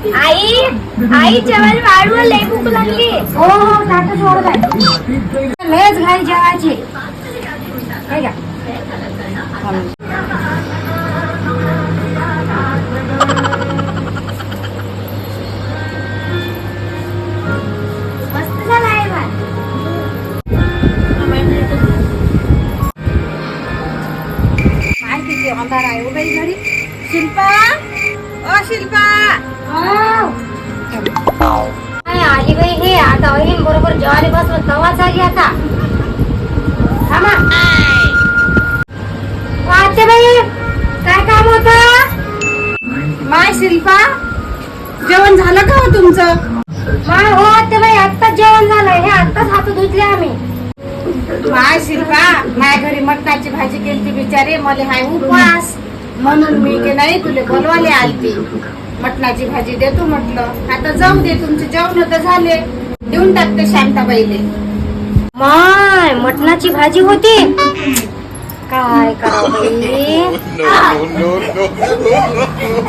आई आई जेवायला वाढवं लई भूक लागली. हो हो ताटं सोडत आहे. लयच घाई जेवायची. हे घ्या. मस्त झाला आहे भात. काय किती अंधार आहे हो बाई घरी. शिल्पा ओ शिल्पा. काय आली बाई हे आता वहीन बरोबर जेवायला बसलो तवाच आली आता. थांबा. वाचे बाई काय काम होतं? माय शिल्पा जेवण झालं का हो तुमचं? माय हो ते बाई आत्ताच जेवण झालंय. हे आत्ताच हात धुतले आम्ही. माय शिल्पा माझ्या घरी मटणाची भाजी केली बिचारे. मला हाय उपवास म्हणून मी की नाही तुले बोलवाले आलती. मटणाची भाजी देतो म्हटलं. आता जाऊ दे तुमचे जेवण तर झाले. देऊन टाकते शांताबाईले. माय मटणाची भाजी होती. काय करावं बाई. no, no, no, no.